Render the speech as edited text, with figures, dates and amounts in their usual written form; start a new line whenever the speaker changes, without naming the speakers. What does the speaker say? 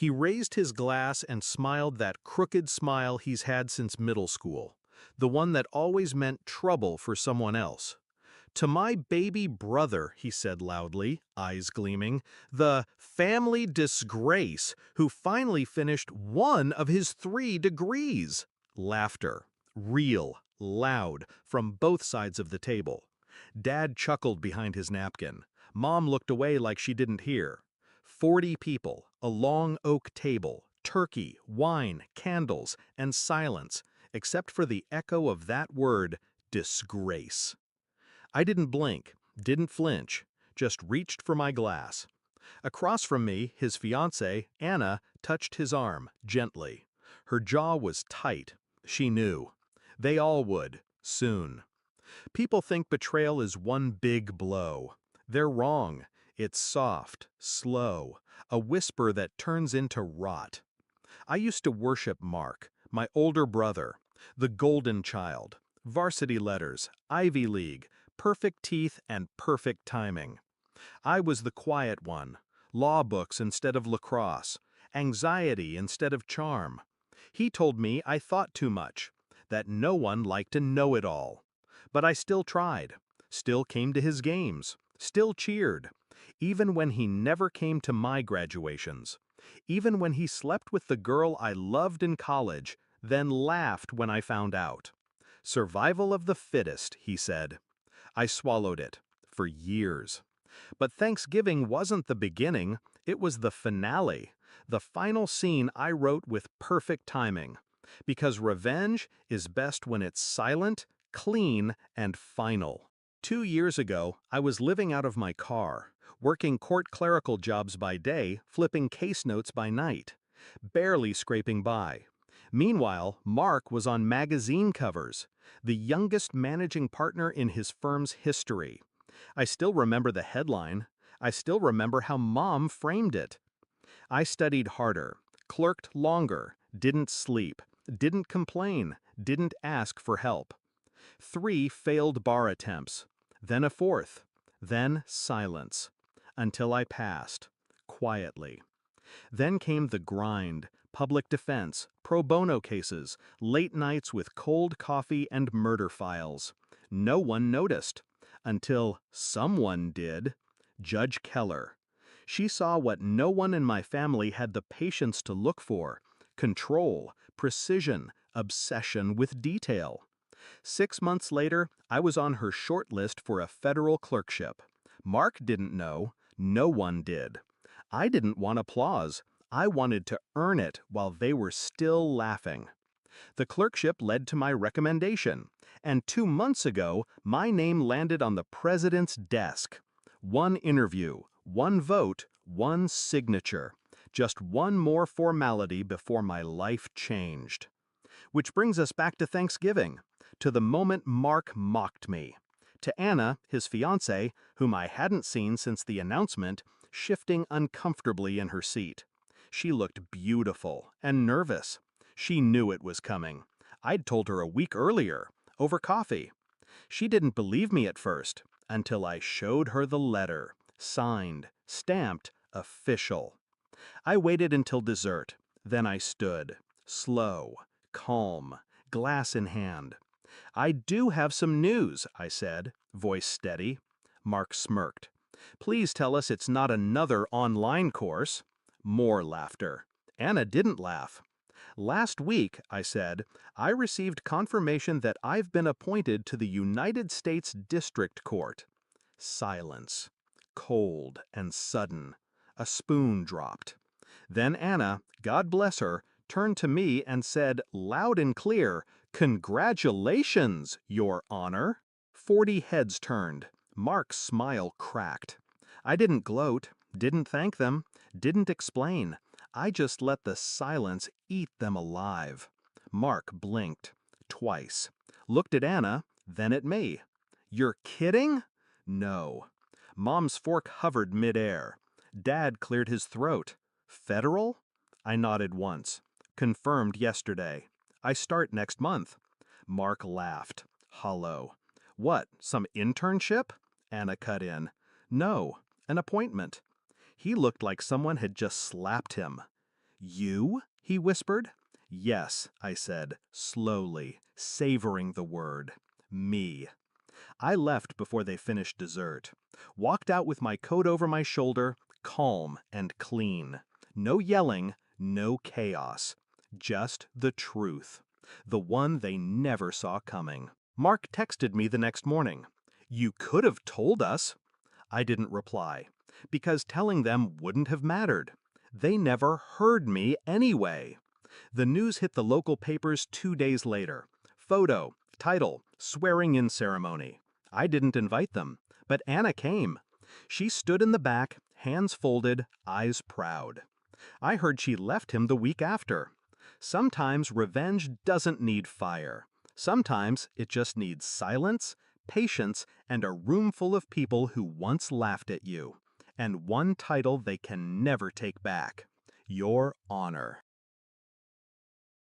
He raised his glass and smiled that crooked smile he's had since middle school, the one that always meant trouble for someone else. "To my baby brother," he said loudly, eyes gleaming, "the family disgrace who finally finished one of his 3 degrees." Laughter. Real, loud, from both sides of the table. Dad chuckled behind his napkin. Mom looked away like she didn't hear. 40 people, a long oak table, turkey, wine, candles, and silence, except for the echo of that word, disgrace. I didn't blink, didn't flinch, just reached for my glass. Across from me, his fiancée, Anna, touched his arm, gently. Her jaw was tight. She knew. They all would, soon. People think betrayal is one big blow. They're wrong. It's soft, slow, a whisper that turns into rot. I used to worship Mark, my older brother, the golden child, varsity letters, Ivy League, perfect teeth and perfect timing. I was the quiet one, law books instead of lacrosse, anxiety instead of charm. He told me I thought too much, that no one liked to know it all. But I still tried, still came to his games, still cheered, even when he never came to my graduations, even when he slept with the girl I loved in college, then laughed when I found out. Survival of the fittest, he said. I swallowed it, for years. But Thanksgiving wasn't the beginning, it was the finale, the final scene I wrote with perfect timing. Because revenge is best when it's silent, clean, and final. 2 years ago, I was living out of my car, working court clerical jobs by day, flipping case notes by night, barely scraping by. Meanwhile, Mark was on magazine covers, the youngest managing partner in his firm's history. I still remember the headline. I still remember how Mom framed it. I studied harder, clerked longer, didn't sleep, didn't complain, didn't ask for help. 3 failed bar attempts, then a 4th, then silence, until I passed, quietly. Then came the grind, public defense, pro bono cases, late nights with cold coffee and murder files. No one noticed, until someone did. Judge Keller. She saw what no one in my family had the patience to look for: control, precision, obsession with detail. 6 months later, I was on her short list for a federal clerkship. Mark didn't know. No one did. I didn't want applause. I wanted to earn it while they were still laughing. The clerkship led to my recommendation, and 2 months ago, my name landed on the president's desk. 1 interview, 1 vote, 1 signature. Just one more formality before my life changed. Which brings us back to Thanksgiving, to the moment Mark mocked me. To Anna, his fiancée, whom I hadn't seen since the announcement, shifting uncomfortably in her seat. She looked beautiful and nervous. She knew it was coming. I'd told her a week earlier, over coffee. She didn't believe me at first, until I showed her the letter, signed, stamped, official. I waited until dessert, then I stood, slow, calm, glass in hand. "I do have some news," I said, voice steady. Mark smirked. "Please tell us it's not another online course." More laughter. Anna didn't laugh. "Last week," I said, "I received confirmation that I've been appointed to the United States District Court." Silence. Cold and sudden. A spoon dropped. Then Anna, God bless her, turned to me and said, loud and clear, "Congratulations, Your Honor." 40 heads turned. Mark's smile cracked. I didn't gloat, didn't thank them, didn't explain. I just let the silence eat them alive. Mark blinked, twice. Looked at Anna, then at me. "You're kidding?" "No." Mom's fork hovered midair. Dad cleared his throat. "Federal?" I nodded once. "Confirmed yesterday. I start next month." Mark laughed, hollow. "What, some internship?" Anna cut in. "No, an appointment." He looked like someone had just slapped him. You? He whispered. Yes, I said, slowly, savoring the word. Me. I left before they finished dessert. Walked out with my coat over my shoulder, calm and clean. No yelling, no chaos. Just the truth. The one they never saw coming. Mark texted me the next morning. You could have told us. I didn't reply, because telling them wouldn't have mattered. They never heard me anyway. The news hit the local papers 2 days later. Photo, title, swearing-in ceremony. I didn't invite them, but Anna came. She stood in the back, hands folded, eyes proud. I heard she left him the week after. Sometimes revenge doesn't need fire. Sometimes it just needs silence, patience, and a room full of people who once laughed at you. And one title they can never take back: your honor.